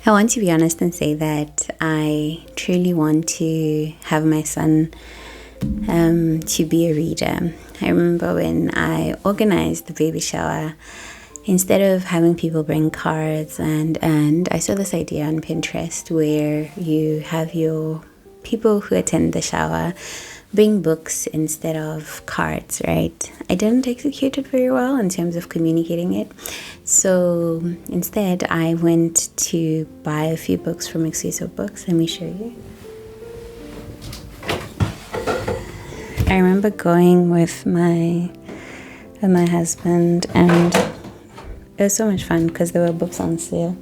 I want to be honest and say that I truly want to have my son to be a reader. I remember when I organized the baby shower, instead of having people bring cards and I saw this idea on Pinterest where you have your people who attend the shower bring books instead of cards, right? I didn't execute it very well in terms of communicating it. So instead, I went to buy a few books from Exclusive Books. Let me show you. I remember going with my husband, and it was so much fun because there were books on sale.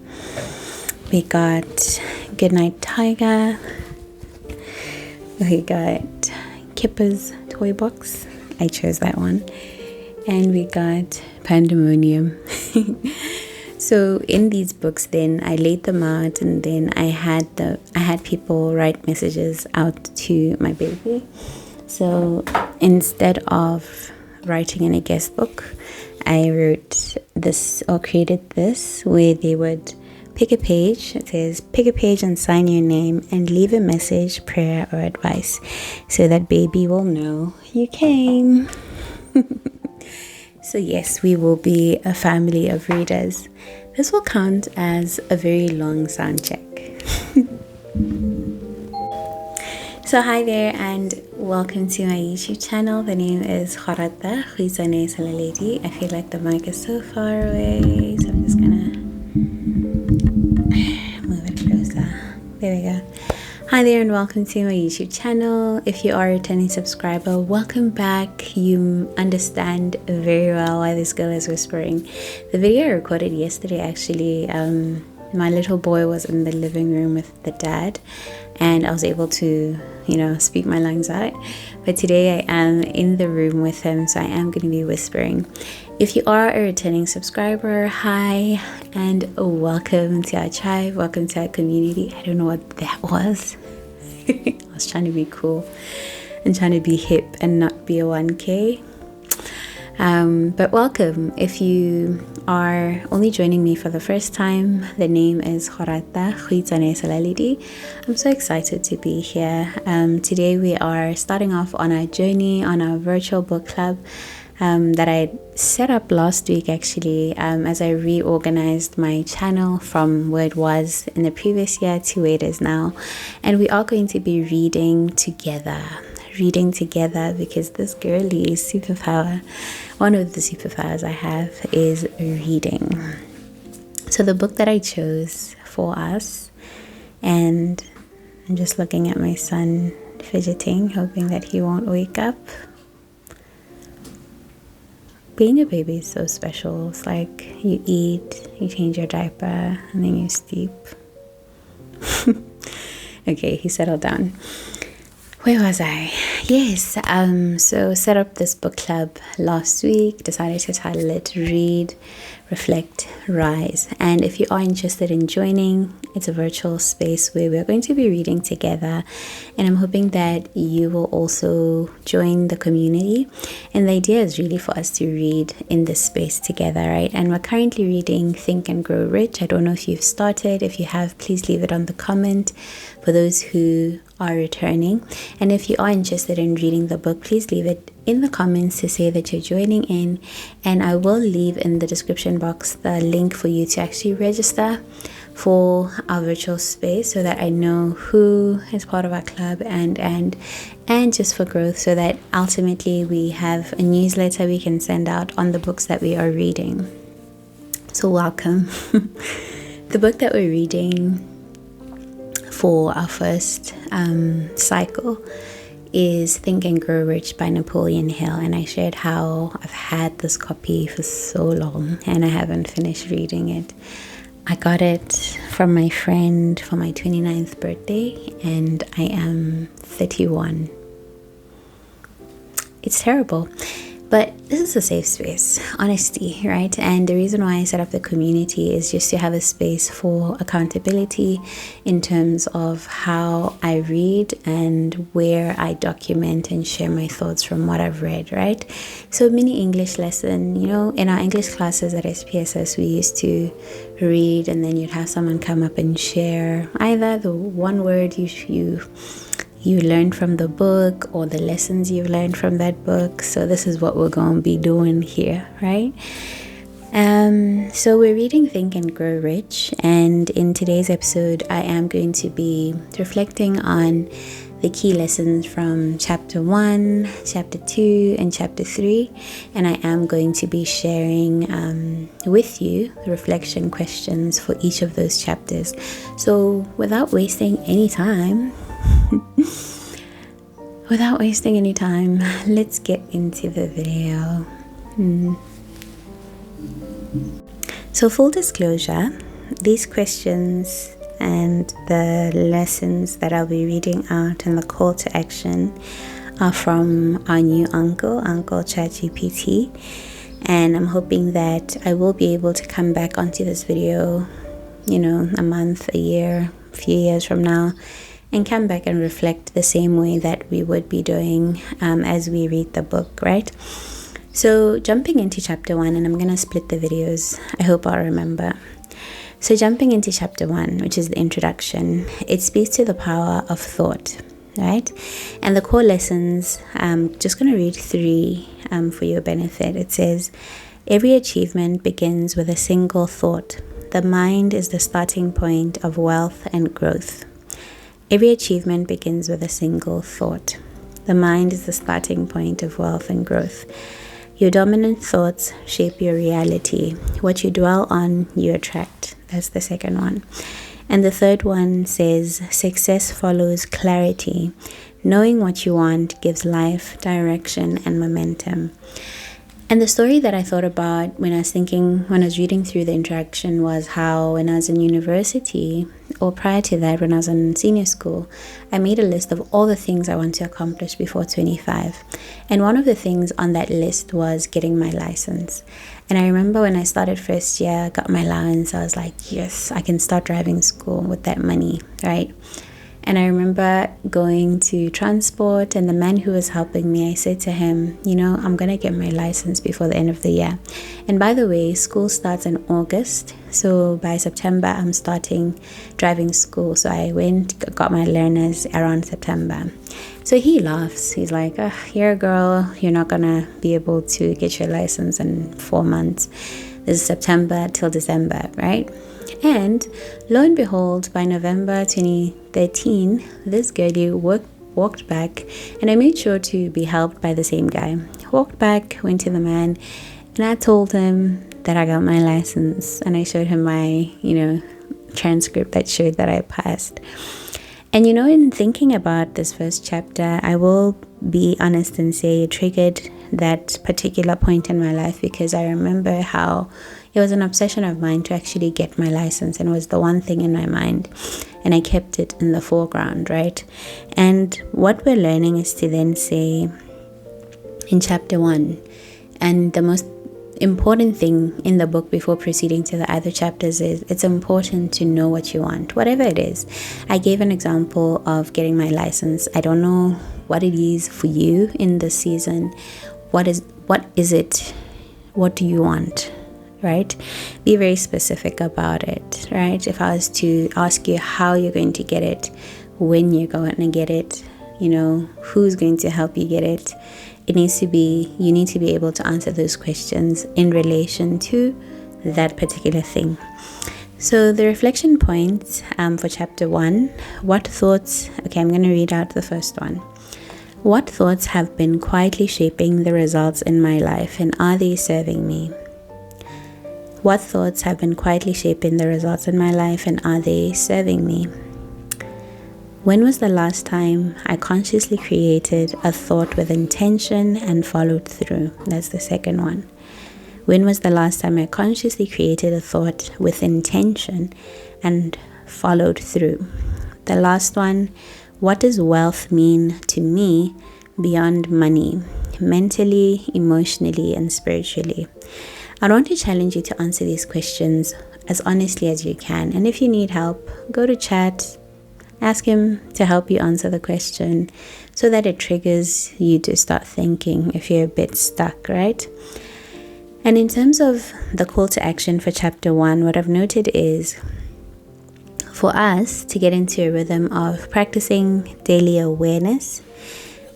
We got Goodnight Tiger. We got Kipper's Toy Box. I chose that one. And we got Pandemonium. So in these books then I laid them out, and then I had people write messages out to my baby. So instead of writing in a guest book, I wrote this or created this where they would pick a page. It says pick a page and sign your name and leave a message, prayer or advice so that baby will know you came. So yes, we will be a family of readers. This will count as a very long sound check. So hi there and welcome to my YouTube channel. The name is Gorata.Selaledi. I feel like the mic is so far away, so I'm just gonna move it closer. There we go. Hi there and welcome to my YouTube channel. If you are a returning subscriber, welcome back. You understand very well why this girl is whispering. The video I recorded yesterday actually, my little boy was in the living room with the dad and I was able to, speak my lungs out. But today I am in the room with him, so I am going to be whispering. If you are a returning subscriber, hi and welcome to our tribe, welcome to our community. I don't know what that was. I was trying to be cool and trying to be hip and not be a 1K. But welcome. If you are only joining me for the first time, the name is Gorata.Selaledi. I'm so excited to be here. Today we are starting off on our journey on our virtual book club that I set up last week actually, as I reorganized my channel from where it was in the previous year to where it is now. And we are going to be reading together because this girly's superpower, one of the superpowers I have, is reading. So the book that I chose for us, and I'm just looking at my son fidgeting, hoping that he won't wake up. Being a baby is so special. It's like you eat, you change your diaper, and then you sleep. Okay, he settled down. Where was I? Yes, so set up this book club last week, decided to title it Read, Reflect, Rise. And if you are interested in joining, it's a virtual space where we're going to be reading together. And I'm hoping that you will also join the community. And the idea is really for us to read in this space together, right? And we're currently reading Think and Grow Rich. I don't know if you've started. If you have, please leave it on the comment for those who are returning. And if you are interested in reading the book, please leave it in the comments to say that you're joining in, and I will leave in the description box the link for you to actually register for our virtual space so that I know who is part of our club and just for growth, so that ultimately we have a newsletter we can send out on the books that we are reading. So welcome. The book that we're reading for our first cycle is Think and Grow Rich by Napoleon Hill, and I shared how I've had this copy for so long and I haven't finished reading it. I got it from my friend for my 29th birthday and I am 31. It's terrible, But this is a safe space, honesty, right? And the reason why I set up the community is just to have a space for accountability in terms of how I read and where I document and share my thoughts from what I've read, right? So mini English lesson, in our English classes at SPSS, we used to read, and then you'd have someone come up and share either the one word you learned from the book or the lessons you've learned from that book. So this is what we're going to be doing here, right? So we're reading Think and Grow Rich, and in today's episode I am going to be reflecting on the key lessons from chapter 1, chapter 2, and chapter 3, and I am going to be sharing with you the reflection questions for each of those chapters. So without wasting any time, let's get into the video. So full disclosure, these questions and the lessons that I'll be reading out and the call to action are from our new uncle ChatGPT, and I'm hoping that I will be able to come back onto this video, a month, a year, a few years from now, and come back and reflect the same way that we would be doing as we read the book, right? So jumping into chapter 1, and I'm going to split the videos, I hope I'll remember. So jumping into chapter 1, which is the introduction, it speaks to the power of thought, right? And the core lessons, I'm just going to read 3 for your benefit. It says, every achievement begins with a single thought. The mind is the starting point of wealth and growth. Every achievement begins with a single thought. The mind is the starting point of wealth and growth. Your dominant thoughts shape your reality. What you dwell on, you attract. That's the second one. And the third one says, success follows clarity. Knowing what you want gives life direction and momentum. And the story that I thought about when I was reading through the introduction was how when I was in university, or prior to that, when I was in senior school, I made a list of all the things I want to accomplish before 25. And one of the things on that list was getting my license. And I remember when I started first year, got my allowance, I was like, yes, I can start driving school with that money, right? And I remember going to transport, and the man who was helping me, I said to him, I'm going to get my license before the end of the year. And by the way, school starts in August. So by September, I'm starting driving school. So I got my learners around September. So he laughs. He's like, here, girl, you're not going to be able to get your license in 4 months. This is September till December, right? And lo and behold, by November 2013, this girlie walked back, and I made sure to be helped by the same guy. Walked back, went to the man, and I told him that I got my license, and I showed him my, transcript that showed that I passed. And in thinking about this first chapter, I will be honest and say it triggered that particular point in my life, because I remember how it was an obsession of mine to actually get my license, and it was the one thing in my mind, and I kept it in the foreground, right? And what we're learning is to then say in chapter 1, and the most important thing in the book before proceeding to the other chapters is it's important to know what you want, whatever it is. I gave an example of getting my license. I don't know what it is for you in this season. What is it? What do you want? Right? Be very specific about it, right? If I was to ask you how you're going to get it, when you're going to get it, who's going to help you get it, you need to be able to answer those questions in relation to that particular thing. So the reflection points for chapter 1, what thoughts, I'm going to read out the first one. What thoughts have been quietly shaping the results in my life, and are they serving me? What thoughts have been quietly shaping the results in my life, and are they serving me? When was the last time I consciously created a thought with intention and followed through? That's the second one. When was the last time I consciously created a thought with intention and followed through? The last one, what does wealth mean to me beyond money? mentally, emotionally, and spiritually? I want to challenge you to answer these questions as honestly as you can. And if you need help, go to chat, ask him to help you answer the question so that it triggers you to start thinking if you're a bit stuck, right? And in terms of the call to action for chapter 1, what I've noted is for us to get into a rhythm of practicing daily awareness,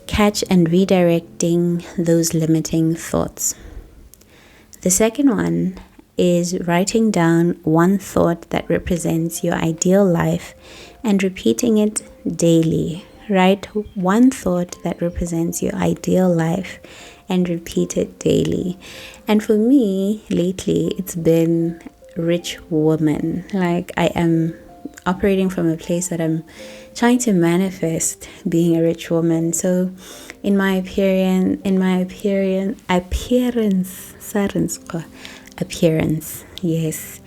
catch and redirecting those limiting thoughts. The second one is writing down one thought that represents your ideal life and repeating it daily. Write one thought that represents your ideal life and repeat it daily. And for me, lately, it's been rich woman. Like, I am operating from a place that I'm trying to manifest being a rich woman. So in my appearance, yes,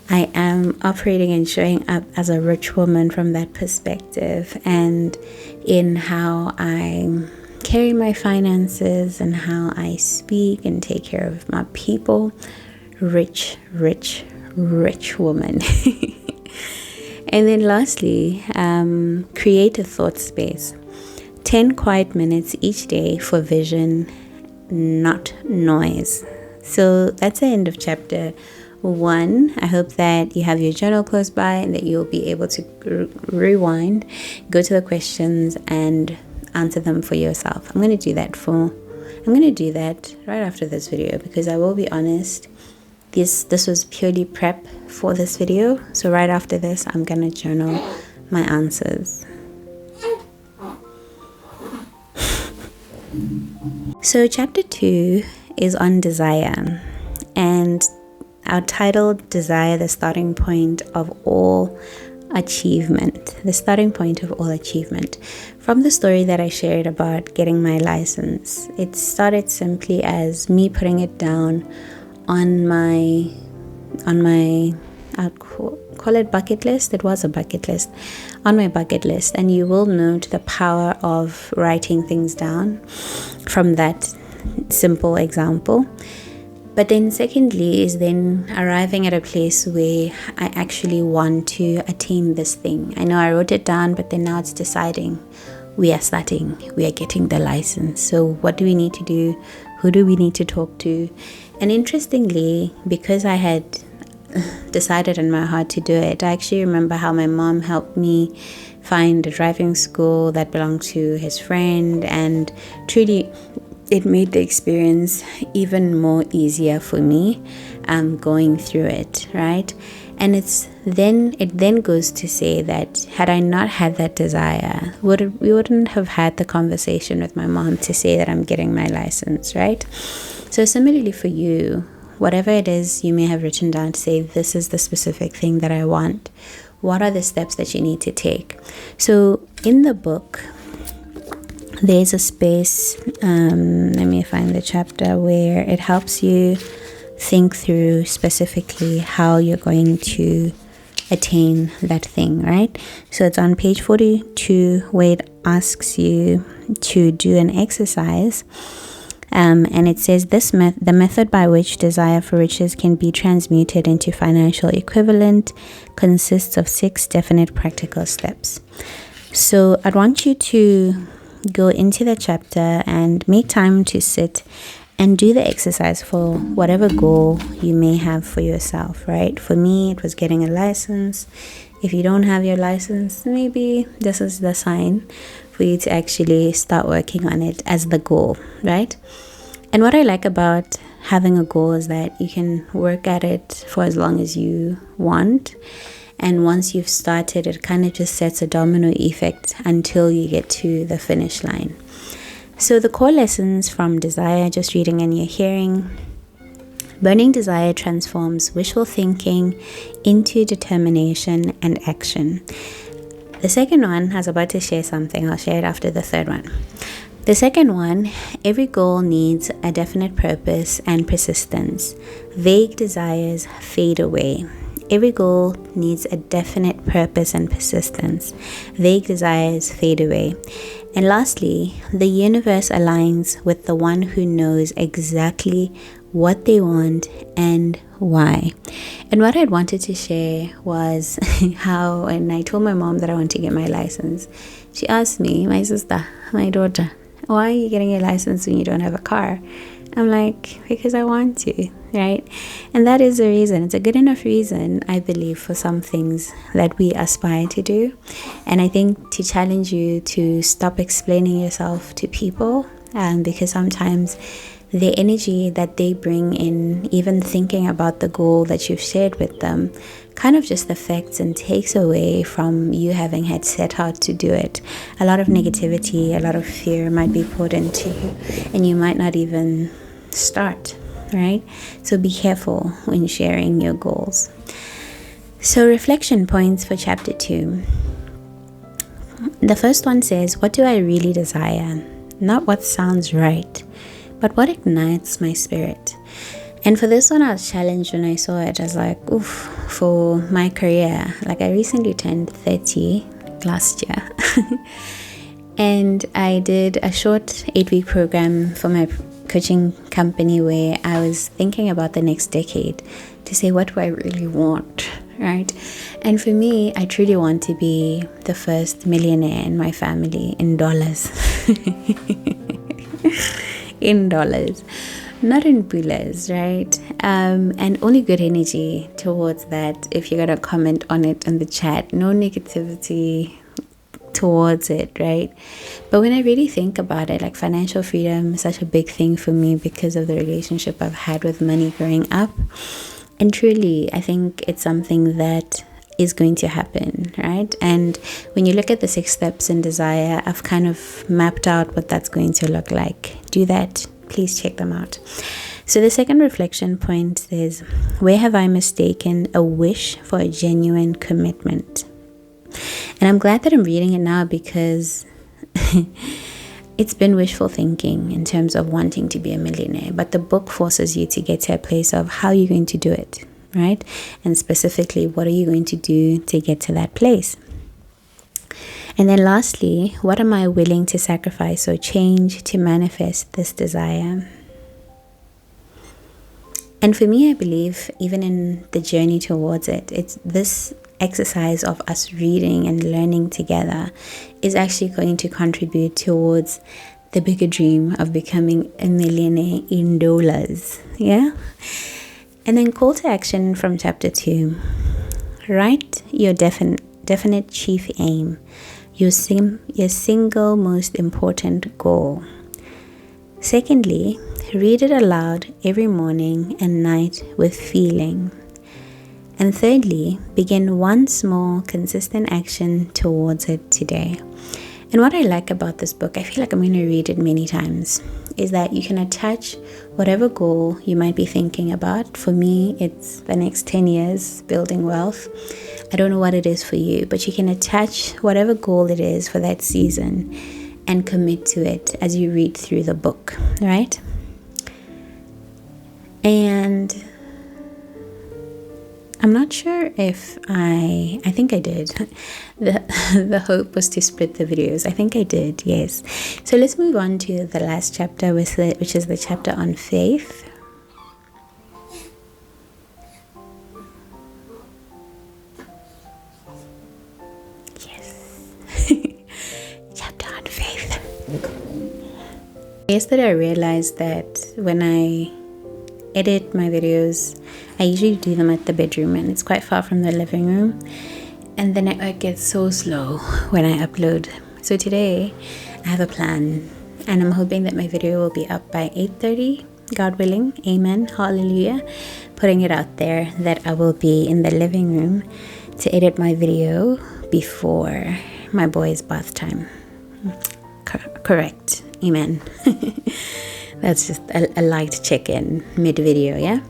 I am operating and showing up as a rich woman from that perspective, and in how I carry my finances and how I speak and take care of my people. Rich woman. And then lastly, create a thought space. 10 quiet minutes each day for vision, not noise. So that's the end of chapter 1. I hope that you have your journal close by and that you'll be able to rewind, go to the questions and answer them for yourself. I'm going to do that right after this video, because I will be honest, this was purely prep for this video. So right after this, I'm going to journal my answers. So chapter 2 is on desire, and our title, Desire, the starting point of all achievement. The starting point of all achievement. From the story that I shared about getting my license, it started simply as me putting it down on my I'll call it bucket list. It was a bucket list. On my bucket list. And you will note the power of writing things down from that simple example. But then secondly is then arriving at a place where I actually want to attain this thing. I know I wrote it down, but then now it's deciding we are getting the license. So what do we need to do? Who do we need to talk to? And interestingly, because I had decided in my heart to do it, I actually remember how my mom helped me find a driving school that belonged to his friend, and truly it made the experience even more easier for me going through it, right? And it then goes to say that had I not had that desire, we wouldn't have had the conversation with my mom to say that I'm getting my license, right? So similarly for you, whatever it is you may have written down to say, this is the specific thing that I want. What are the steps that you need to take? So in the book, there's a space, let me find the chapter, where it helps you think through specifically how you're going to attain that thing, right? So it's on page 42 where it asks you to do an exercise. And it says the method by which desire for riches can be transmuted into financial equivalent consists of 6 definite practical steps. So I'd want you to go into the chapter and make time to sit and do the exercise for whatever goal you may have for yourself, right? For me, it was getting a license. If you don't have your license, maybe this is the sign for you to actually start working on it as the goal, right? And what I like about having a goal is that you can work at it for as long as you want. And once you've started, it kind of just sets a domino effect until you get to the finish line. So the core lessons from desire, just reading and you're hearing. Burning desire transforms wishful thinking into determination and action. The second one, I was about to share something. I'll share it after the third one. The second one, every goal needs a definite purpose and persistence. Vague desires fade away. Every goal needs a definite purpose and persistence. Vague desires fade away. And lastly, the universe aligns with the one who knows exactly what they want and why. And what I'd wanted to share was how, when I told my mom that I want to get my license, she asked me, my sister, my daughter, why are you getting a license when you don't have a car? I'm like, because I want to, right? And that is the reason. It's a good enough reason, I believe, for some things that we aspire to do. And I think to challenge you to stop explaining yourself to people, because sometimes the energy that they bring in, even thinking about the goal that you've shared with them, kind of just affects and takes away from you having had set out to do it. A lot of negativity, a lot of fear might be put into you, and you might not even start, right? So be careful when sharing your goals. So reflection points for chapter 2. The first one says, what do I really desire? Not what sounds right, but what ignites my spirit. And for this one, I was challenged when I saw it. I was like, oof, for my career. Like, I recently turned 30 last year. And I did a short 8-week program for my coaching company where I was thinking about the next decade to say, what do I really want, right? And for me, I truly want to be the first millionaire in my family in dollars. In dollars, not in pulas, right? And only good energy towards that. If you're gonna comment on it in the chat, no negativity towards it, right? But when I really think about it, like, financial freedom is such a big thing for me because of the relationship I've had with money growing up. And truly, I think it's something that is going to happen, right? And when you look at the 6 steps in desire, I've kind of mapped out what that's going to look like. Do that. Please check them out. So the second reflection point is, where have I mistaken a wish for a genuine commitment? And I'm glad that I'm reading it now, because it's been wishful thinking in terms of wanting to be a millionaire. But the book forces you to get to a place of how you're going to do it, right? And specifically, what are you going to do to get to that place? And then lastly, what am I willing to sacrifice or change to manifest this desire? And for me, I believe even in the journey towards it, it's this exercise of us reading and learning together is actually going to contribute towards the bigger dream of becoming a millionaire in dollars. Yeah. And then call to action from chapter 2. Write your definite chief aim, your single most important goal. Secondly, read it aloud every morning and night with feeling. And thirdly, begin one small, consistent action towards it today. And what I like about this book, I feel like I'm going to read it many times, is that you can attach whatever goal you might be thinking about. For me, it's the next 10 years, building wealth. I don't know what it is for you, but you can attach whatever goal it is for that season and commit to it as you read through the book, right? And I'm not sure if I think I did. The hope was to split the videos. I think I did, yes. So let's move on to the last chapter, which is the chapter on faith. Yes. Chapter on faith. Yesterday I realized that when I edit my videos, I usually do them at the bedroom, and it's quite far from the living room, and the network gets so slow when I upload. So today I have a plan, and I'm hoping that my video will be up by 8:30, God willing. Amen, hallelujah. Putting it out there that I will be in the living room to edit my video before my boy's bath time. Correct. Amen. That's just a light check-in mid-video, yeah?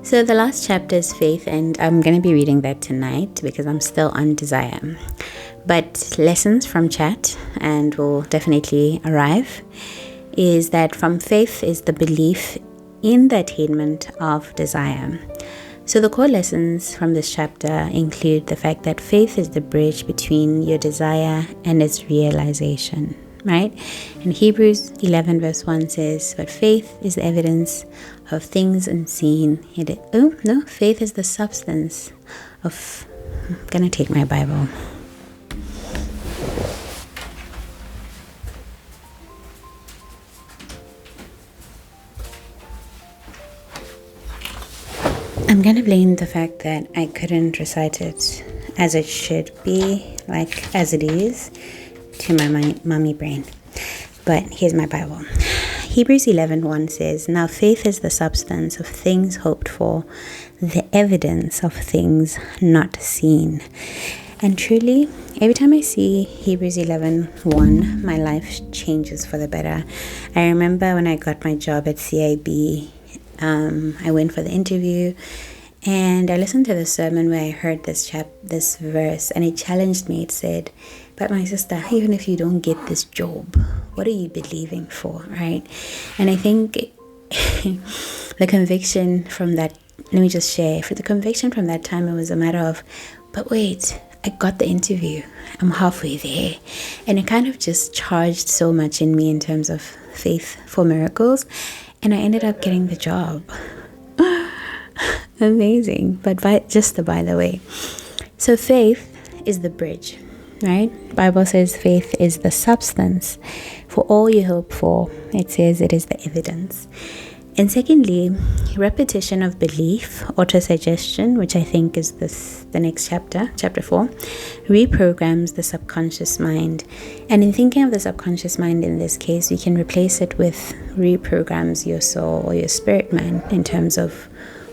So the last chapter is faith, and I'm going to be reading that tonight because I'm still on desire. But lessons from chat, and will definitely arrive, is that from faith is the belief in the attainment of desire. So the core lessons from this chapter include the fact that faith is the bridge between your desire and its realization, right? And Hebrews 11 verse 1 says, but faith is the evidence of things unseen. Faith is the substance of... I'm going to take my Bible. I'm going to blame the fact that I couldn't recite it as it should be, like as it is, to my mummy brain. But here's my Bible. Hebrews 11:1 says, now faith is the substance of things hoped for, the evidence of things not seen. And truly, every time I see Hebrews 11:1, my life changes for the better. I remember when I got my job at CIB, I went for the interview and I listened to the sermon where I heard this verse, and it challenged me. It said, but my sister, even if you don't get this job, what are you believing for, right? And I think the conviction from that, let me just share, for the conviction from that time, it was a matter of, but wait, I got the interview, I'm halfway there. And it kind of just charged so much in me in terms of faith for miracles, and I ended up getting the job. Amazing. But by the way, so faith is the bridge, right? Bible says faith is the substance for all you hope for. It says it is the evidence. And secondly, repetition of belief, autosuggestion, which I think is the next chapter 4, reprograms the subconscious mind. And in thinking of the subconscious mind in this case, we can replace it with reprograms your soul or your spirit mind in terms of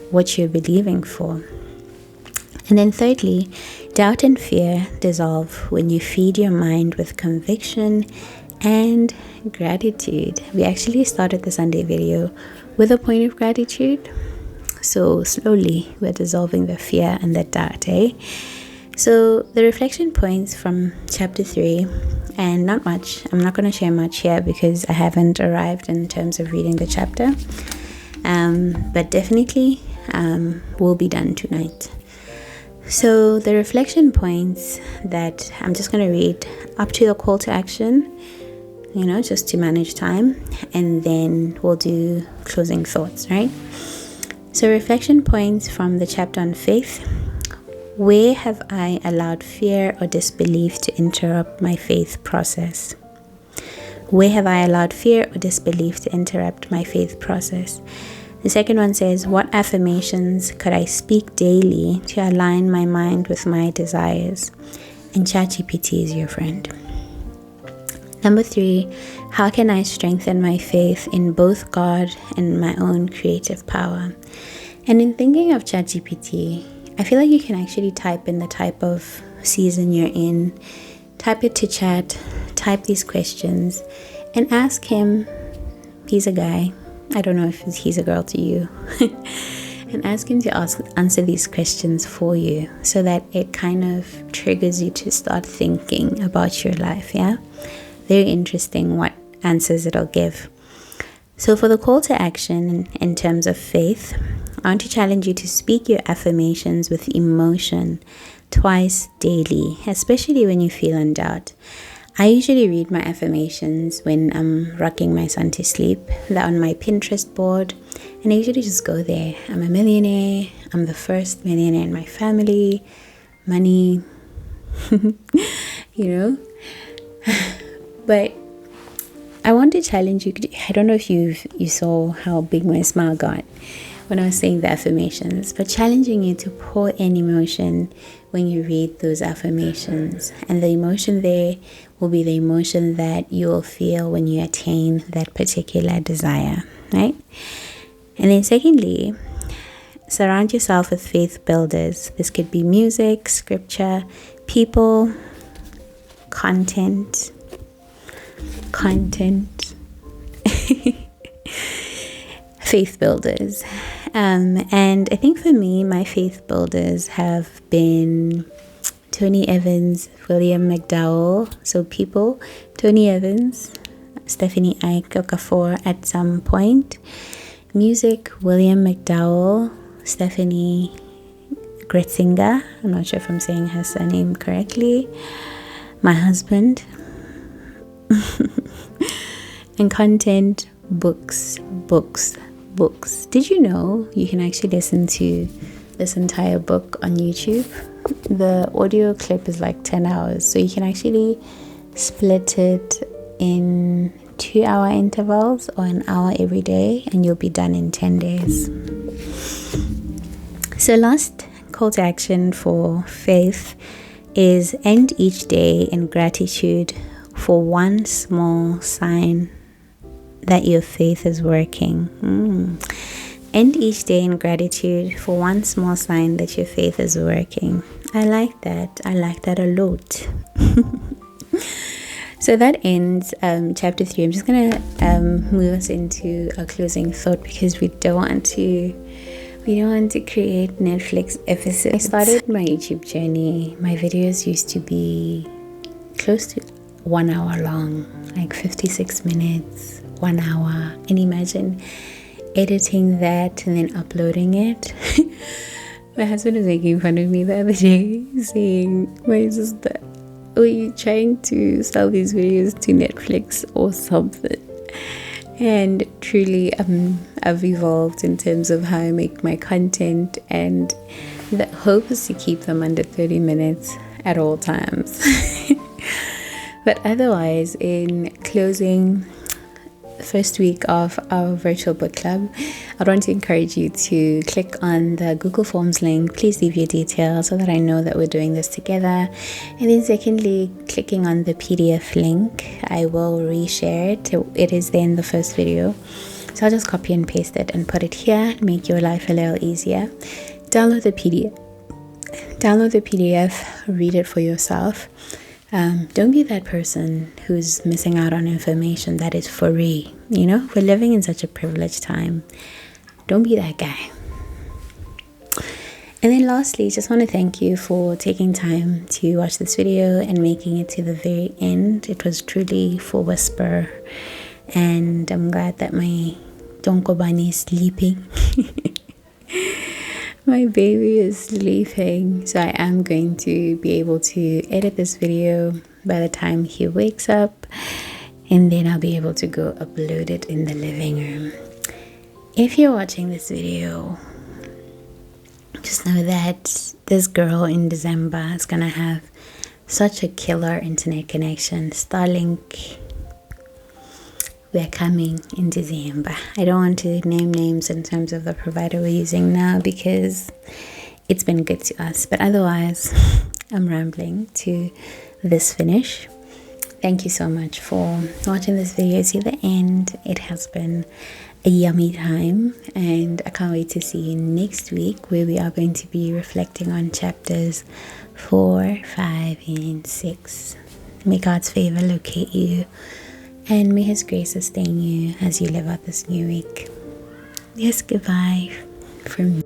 what you're believing for. And then thirdly, doubt and fear dissolve when you feed your mind with conviction and gratitude. We actually started the Sunday video with a point of gratitude. So slowly we're dissolving the fear and the doubt, So the reflection points from chapter 3, and not much. I'm not going to share much here because I haven't arrived in terms of reading the chapter. But definitely will be done tonight. So the reflection points that I'm just going to read up to the call to action, just to manage time, and then we'll do closing thoughts, right? So reflection points from the chapter on faith. Where have I allowed fear or disbelief to interrupt my faith process? Where have I allowed fear or disbelief to interrupt my faith process? The second one says, what affirmations could I speak daily to align my mind with my desires? And ChatGPT is your friend. Number 3, how can I strengthen my faith in both God and my own creative power? And in thinking of ChatGPT, I feel like you can actually type in the type of season you're in, type it to chat, type these questions, and ask him, he's a guy, I don't know if he's a girl to you, and ask him to answer these questions for you so that it kind of triggers you to start thinking about your life, Very interesting what answers it'll give. So for the call to action in terms of faith, I want to challenge you to speak your affirmations with emotion twice daily, especially when you feel in doubt. I usually read my affirmations when I'm rocking my son to sleep. They're on my Pinterest board, and I usually just go there. I'm a millionaire. I'm the first millionaire in my family. Money, But I want to challenge you. I don't know if you saw how big my smile got when I was saying the affirmations, but challenging you to pour in emotion when you read those affirmations. And the emotion there will be the emotion that you will feel when you attain that particular desire, right? And then secondly, surround yourself with faith builders. This could be music, scripture, people, content. Faith builders. And I think for me, my faith builders have been Tony Evans, William McDowell. So people, Tony Evans, Stephanie Ike Okafor at some point. Music, William McDowell, Stephanie Gretzinger, I'm not sure if I'm saying her surname correctly, my husband, and content, books. Did you know you can actually listen to this entire book on YouTube? The audio clip is like 10 hours, so you can actually split it in 2-hour intervals or an hour every day, and you'll be done in 10 days. So last call to action for faith is end each day in gratitude for one small sign that your faith is working. End each day in gratitude for one small sign that your faith is working. I like that a lot. So that ends chapter 3. I'm just gonna move us into a closing thought, because we don't want to create Netflix episodes. I started my YouTube journey. My videos used to be close to 1 hour long, like 56 minutes, 1 hour. And imagine editing that and then uploading it. My husband was making fun of me the other day, saying, my sister, are you trying to sell these videos to Netflix or something? And truly, I've evolved in terms of how I make my content, and the hope is to keep them under 30 minutes at all times. But otherwise, in closing the first week of our virtual book club, I want to encourage you to click on the Google Forms link. Please leave your details so that I know that we're doing this together. And then secondly, clicking on the PDF link, I will reshare it. It is there in the first video, so I'll just copy and paste it and put it here, make your life a little easier. Download the PDF, read it for yourself. Don't be that person who's missing out on information that is free. We're living in such a privileged time. Don't be that guy. And then lastly, just want to thank you for taking time to watch this video and making it to the very end. It was truly for whisper, and I'm glad that my Donkobani is sleeping. My baby is sleeping, so I am going to be able to edit this video by the time he wakes up, and then I'll be able to go upload it in the living room. If you're watching this video, just know that this girl in December is gonna have such a killer internet connection. Starlink, we're coming in December. I don't want to name names in terms of the provider we're using now, because it's been good to us. But otherwise, I'm rambling to this finish. Thank you so much for watching this video to the end. It has been a yummy time, and I can't wait to see you next week, where we are going to be reflecting on chapters 4, 5, and 6. May God's favor locate you, and may His grace sustain you as you live out this new week. Yes, goodbye from me.